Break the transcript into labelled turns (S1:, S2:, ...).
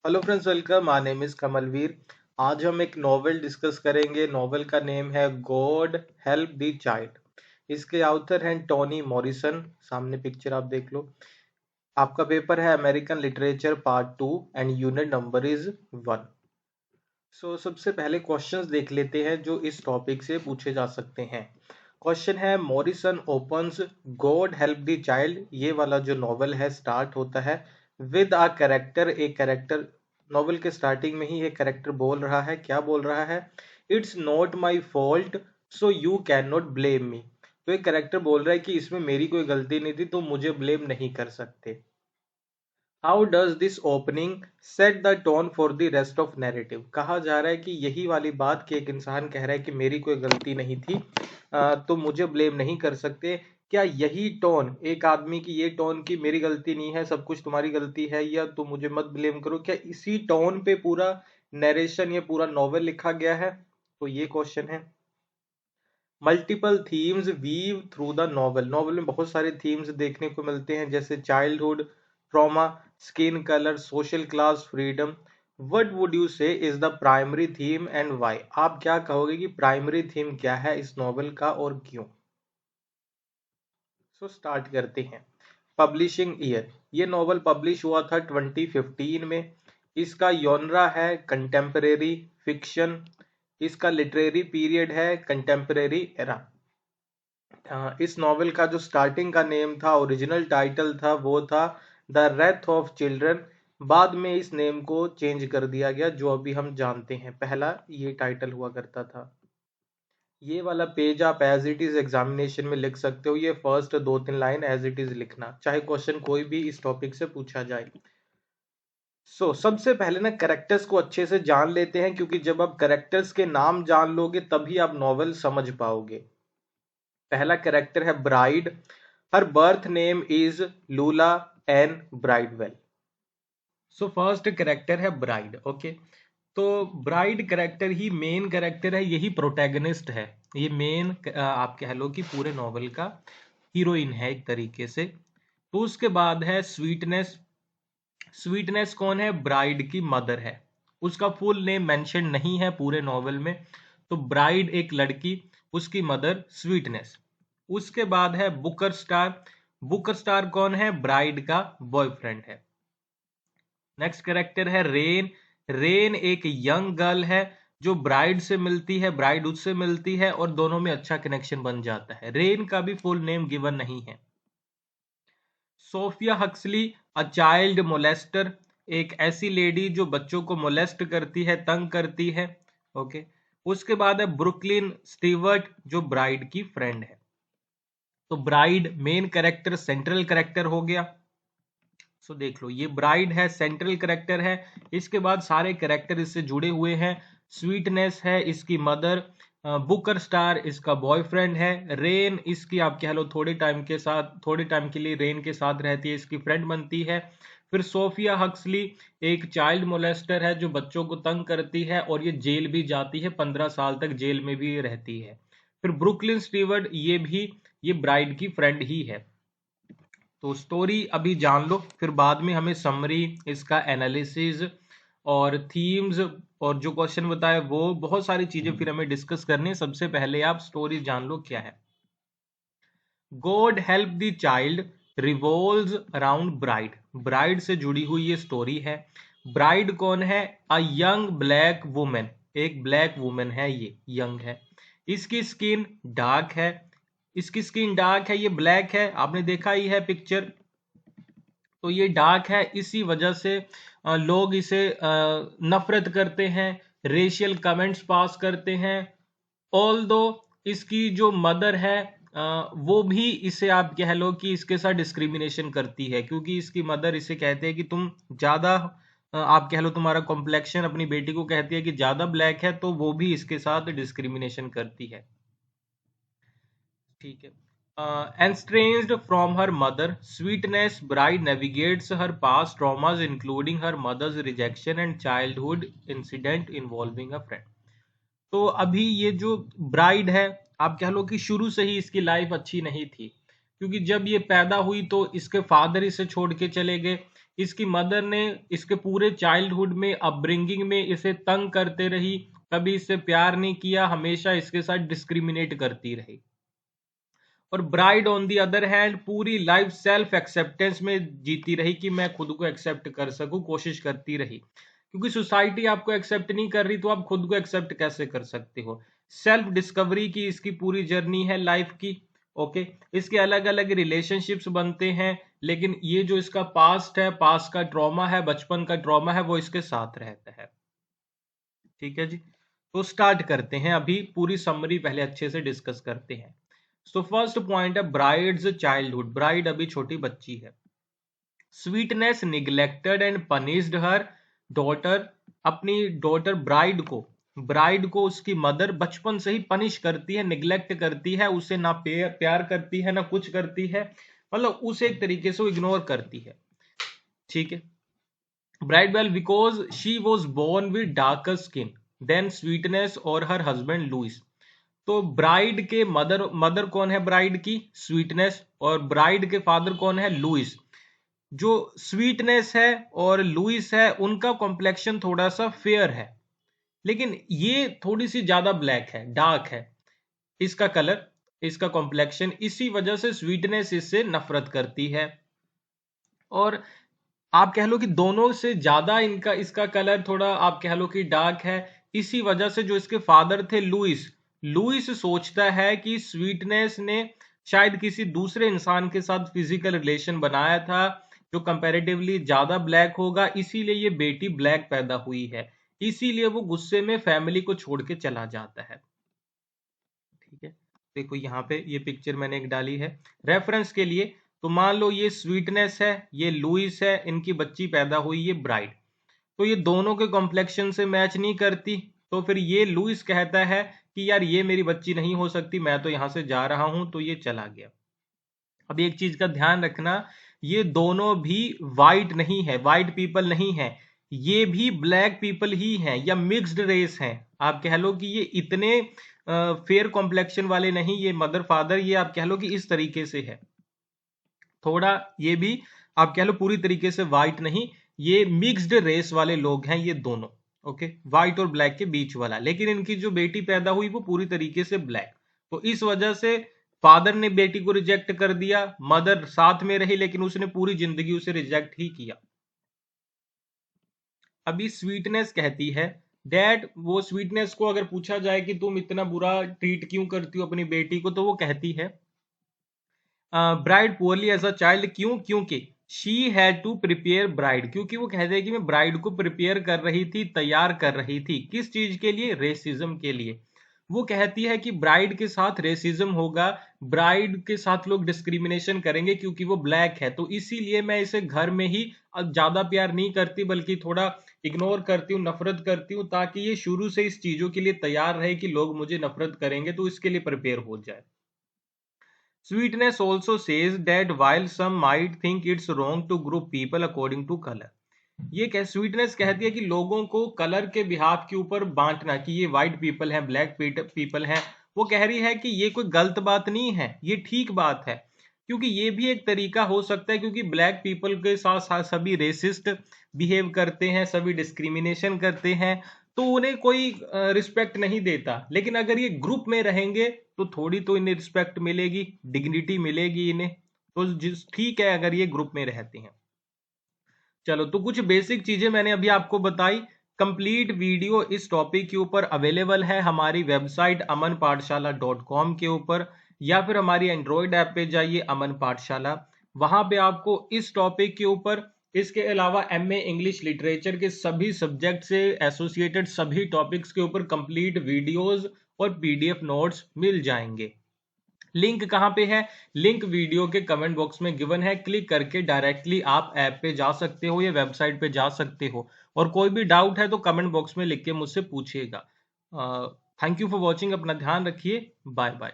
S1: Hello friends, welcome. My name is Kamalveer. आज हम एक नॉवेल डिस्कस करेंगे। नॉवेल का नेम है गॉड हेल्प द चाइल्ड। इसके ऑथर हैं टोनी मॉरिसन। सामने पिक्चर आप देख लो। आपका पेपर है American literature part 2 and unit number is 1। सबसे पहले क्वेश्चंस देख लेते हैं जो इस टॉपिक से पूछे जा सकते हैं। क्वेश्चन है, Morrison opens God Help the child, ये वाला जो नॉवेल है स्टार्ट होता है विद अ कैरेक्टर। एक कैरेक्टर, नॉवेल के स्टार्टिंग में ही एक कैरेक्टर बोल रहा है। क्या बोल रहा है? It's not my fault so you can not blame me. तो एक कैरेक्टर बोल रहा है कि इसमें मेरी कोई गलती नहीं थी, तो मुझे ब्लेम नहीं कर सकते। How does this opening set the tone for the rest of narrative. कहा जा रहा है कि यही वाली बात कि एक इंसान कह रहा है कि मेरी कोई गलती नहीं थी, तो मुझे ब्लेम नहीं कर सकते। क्या यही टोन एक आदमी की, ये टोन की मेरी गलती नहीं है, सब कुछ तुम्हारी गलती है, या तुम मुझे मत ब्लेम करो, क्या इसी टोन पे पूरा नरेशन, ये पूरा नॉवेल लिखा गया है? तो ये क्वेश्चन है। Multiple themes weave through the novel. Novel में बहुत सारे थीम्स देखने को मिलते हैं, जैसे childhood, trauma, skin colour, social class, freedom. What would you say is the primary theme and why? आप क्या कहोगे कि प्राइमरी थीम क्या है इस नॉवल का और क्यों? स्टार्ट करते हैं। पब्लिशिंग ईयर, ये नॉवल पब्लिश हुआ था 2015 में। इसका जॉनरा है कंटेम्परेरी फिक्शन। इसका लिटरेरी पीरियड है कंटेम्परेरी एरा। इस नॉवेल का जो स्टार्टिंग का नेम था, ओरिजिनल टाइटल था, वो था द रेथ ऑफ चिल्ड्रन। बाद में इस नेम को चेंज कर दिया गया, जो अभी हम जानते हैं। पहला ये टाइटल हुआ करता था। ये वाला पेज आप एज इट इज एग्जामिनेशन में लिख सकते हो। ये first 2-3 line as it is लिखना, चाहे क्वेश्चन कोई भी इस टॉपिक से पूछा जाए। सबसे पहले ना कैरेक्टर्स को अच्छे से जान लेते हैं, क्योंकि जब आप कैरेक्टर्स के नाम जान लोगे तभी आप नॉवेल समझ पाओगे। पहला कैरेक्टर है Bride. Her birth name is Lula Ann Bridewell. First character है ब्राइड। ओके, तो ब्राइड कैरेक्टर ही मेन कैरेक्टर है, यही प्रोटैगनिस्ट है। ये मेन आप कह लो कि पूरे नॉवेल का हीरोइन है एक तरीके से। तो उसके बाद है स्वीटनेस। स्वीटनेस कौन है? ब्राइड की मदर है। उसका फुल नेम मेंशन नहीं है पूरे नॉवेल में। तो ब्राइड एक लड़की, उसकी मदर स्वीटनेस। उसके बाद है बुकर स्टार। बुकर स्टार कौन है? ब्राइड का बॉयफ्रेंड है। नेक्स्ट कैरेक्टर है रेन। रेन एक यंग गर्ल है जो ब्राइड से मिलती है, ब्राइड उससे मिलती है और दोनों में अच्छा कनेक्शन बन जाता है। रेन का भी फुल नेम गिवन नहीं है। Sophia Huxley, a child molester, एक ऐसी लेडी जो बच्चों को मोलेस्ट करती है, तंग करती है। ओके, उसके बाद है ब्रुकलिन स्टीवर्ट, जो ब्राइड की फ्रेंड है। तो bride main character, central character हो गया। देख लो, ये ब्राइड है, सेंट्रल कैरेक्टर है। इसके बाद सारे कैरेक्टर इससे जुड़े हुए हैं। स्वीटनेस है इसकी मदर, बुकर स्टार इसका बॉयफ्रेंड है, रेन इसकी आप कह लो थोड़े टाइम के लिए रेन के साथ रहती है, इसकी फ्रेंड बनती है। फिर सोफिया हक्सली एक चाइल्ड मोलेस्टर है जो बच्चों को तंग करती है और ये जेल भी जाती है, 15 साल तक जेल में भी रहती है। फिर ब्रुकलिन स्टीवर्ट, ये ब्राइड की फ्रेंड ही है। तो स्टोरी अभी जान लो, फिर बाद में हमें समरी, इसका एनालिसिस और थीम्स और जो क्वेश्चन बताए वो बहुत सारी चीजें फिर हमें डिस्कस करनी है। सबसे पहले आप स्टोरी जान लो क्या है। God Help the child revolves around bride. Bride से जुड़ी हुई ये स्टोरी है। ब्राइड कौन है? अ यंग ब्लैक वुमेन, एक ब्लैक वुमेन है, ये यंग है। इसकी स्किन डार्क है। इसकी स्किन डार्क है, ये ब्लैक है, आपने देखा ही है पिक्चर। तो ये डार्क है, इसी वजह से लोग इसे नफरत करते हैं, रेशियल कमेंट्स पास करते हैं। ऑल दो इसकी जो मदर है वो भी इसे आप कह लो कि इसके साथ डिस्क्रिमिनेशन करती है, क्योंकि इसकी मदर इसे कहते हैं कि तुम ज्यादा आप कह लो तुम्हारा कॉम्प्लेक्शन, अपनी बेटी को कहती है कि ज्यादा ब्लैक है, तो वो भी इसके साथ डिस्क्रिमिनेशन करती है। ठीक है। Estranged from her mother, Sweetness Bride navigates her past traumas, including her mother's rejection and childhood incident involving a friend. तो अभी ये जो ब्राइड है, आप कह लो कि शुरू से ही इसकी लाइफ अच्छी नहीं थी, क्योंकि जब ये पैदा हुई तो इसके फादर इसे छोड़ के चले गए। इसकी मदर ने इसके पूरे चाइल्डहुड में, अपब्रिंगिंग में इसे तंग करते रही, कभी इससे प्यार नहीं किया, हमेशा इसके साथ डिस्क्रिमिनेट करती रही। और bride on the other hand पूरी लाइफ सेल्फ एक्सेप्टेंस में जीती रही कि मैं खुद को एक्सेप्ट कर सकूं, कोशिश करती रही, क्योंकि सोसाइटी आपको एक्सेप्ट नहीं कर रही तो आप खुद को एक्सेप्ट कैसे कर सकते हो। सेल्फ डिस्कवरी की इसकी पूरी जर्नी है लाइफ की। ओके, इसके अलग अलग रिलेशनशिप्स बनते हैं, लेकिन ये जो इसका पास्ट है, पास्ट का ट्रॉमा है, बचपन का ट्रॉमा है, वो इसके साथ रहता है। ठीक है जी, तो स्टार्ट करते हैं। अभी पूरी समरी पहले अच्छे से डिस्कस करते हैं। सो फर्स्ट पॉइंट है ब्राइड्स चाइल्डहुड। ब्राइड अभी छोटी बच्ची है। Sweetness neglected and punished her daughter. अपनी डॉटर ब्राइड को उसकी मदर बचपन से ही पनिश करती है, निग्लेक्ट करती है, उसे ना प्यार करती है, ना कुछ करती है, मतलब उसे एक तरीके से इग्नोर करती है। ठीक है। Bride well because she was born with darker skin than sweetness और हर हस्बैंड लुइस। तो ब्राइड के मदर कौन है ब्राइड की? स्वीटनेस। और ब्राइड के फादर कौन है? लुइस। जो स्वीटनेस है और लुइस है, उनका कॉम्प्लेक्शन थोड़ा सा फेयर है, लेकिन ये थोड़ी सी ज्यादा ब्लैक है, डार्क है इसका कलर, इसका कॉम्प्लेक्शन। इसी वजह से स्वीटनेस इससे नफरत करती है। और आप कह लो कि दोनों से ज्यादा इसका कलर थोड़ा आप कह लो कि डार्क है। इसी वजह से जो इसके फादर थे लुइस सोचता है कि स्वीटनेस ने शायद किसी दूसरे इंसान के साथ फिजिकल रिलेशन बनाया था जो कंपैरेटिवली ज्यादा ब्लैक होगा, इसीलिए ये बेटी ब्लैक पैदा हुई है। इसीलिए वो गुस्से में फैमिली को छोड़ के चला जाता है। ठीक है, देखो यहाँ पे ये पिक्चर मैंने एक डाली है रेफरेंस के लिए। तो मान लो ये स्वीटनेस है, ये लुइस है, इनकी बच्ची पैदा हुई ये ब्राइड। तो ये दोनों के कॉम्प्लेक्शन से मैच नहीं करती, तो फिर ये लुइस कहता है कि यार ये मेरी बच्ची नहीं हो सकती, मैं तो यहां से जा रहा हूं, तो ये चला गया। अब एक चीज का ध्यान रखना, ये दोनों भी वाइट नहीं है, वाइट पीपल नहीं है, ये भी ब्लैक पीपल ही हैं या मिक्स्ड रेस हैं। आप कह लो कि ये इतने फेयर कॉम्प्लेक्शन वाले नहीं, ये मदर फादर, ये आप कह लो कि इस तरीके से है थोड़ा, ये भी आप कह लो पूरी तरीके से वाइट नहीं, ये मिक्स्ड रेस वाले लोग हैं ये दोनों। ओके, व्हाइट और ब्लैक के बीच वाला, लेकिन इनकी जो बेटी पैदा हुई वो पूरी तरीके से ब्लैक। तो इस वजह से फादर ने बेटी को रिजेक्ट कर दिया, मदर साथ में रही लेकिन उसने पूरी जिंदगी उसे रिजेक्ट ही किया। अभी स्वीटनेस कहती है डैड, वो स्वीटनेस को अगर पूछा जाए कि तुम इतना बुरा ट्रीट क्यों करती हो अपनी बेटी को, तो वो कहती है bride poorly as a child. क्यों? क्योंकि she had to prepare bride, क्योंकि वो कहते हैं कि मैं ब्राइड को प्रिपेयर कर रही थी, तैयार कर रही थी। किस चीज के लिए? रेसिज्म के लिए। वो कहती है कि ब्राइड के साथ रेसिज्म होगा, ब्राइड के साथ लोग डिस्क्रिमिनेशन करेंगे क्योंकि वो ब्लैक है, तो इसीलिए मैं इसे घर में ही ज्यादा प्यार नहीं करती बल्कि थोड़ा इग्नोर करती हूँ, नफरत करती हूँ, ताकि ये शुरू से इस चीजों के लिए तैयार रहे कि लोग मुझे नफरत करेंगे, तो इसके लिए प्रिपेयर हो जाए। Sweetness also says that while some might think it's wrong to group people according to color, ये स्वीटनेस कहती है कि लोगों को कलर के बिहाफ के ऊपर बांटना, कि ये व्हाइट पीपल हैं, ब्लैक पीपल हैं, वो कह रही है कि ये कोई गलत बात नहीं है, ये ठीक बात है, क्योंकि ये भी एक तरीका हो सकता है, क्योंकि ब्लैक पीपल के साथ साथ सभी रेसिस्ट बिहेव करते हैं, सभी डिस्क्रिमिनेशन करते हैं, तो उन्हें कोई रिस्पेक्ट नहीं देता। लेकिन अगर ये ग्रुप में रहेंगे तो थोड़ी तो इन्हें रिस्पेक्ट मिलेगी, डिग्निटी मिलेगी इन्हें, तो जिस ठीक है अगर ये ग्रुप में रहते हैं। चलो, तो कुछ बेसिक चीजें मैंने अभी आपको बताई। कंप्लीट वीडियो इस टॉपिक के ऊपर अवेलेबल है हमारी वेबसाइट amanpathshala.com के ऊपर, या फिर हमारी एंड्रॉयड ऐप पे जाइए अमन पाठशाला, वहां पे आपको इस टॉपिक के ऊपर, इसके अलावा एमए इंग्लिश लिटरेचर के सभी सब्जेक्ट से एसोसिएटेड सभी टॉपिक्स के ऊपर कंप्लीट वीडियोस और पीडीएफ नोट्स मिल जाएंगे। लिंक कहां पे है? लिंक वीडियो के कमेंट बॉक्स में गिवन है, क्लिक करके डायरेक्टली आप ऐप पे जा सकते हो या वेबसाइट पे जा सकते हो। और कोई भी डाउट है तो कमेंट बॉक्स में लिख के मुझसे पूछिएगा। थैंक यू फॉर वॉचिंग, अपना ध्यान रखिए, बाय बाय।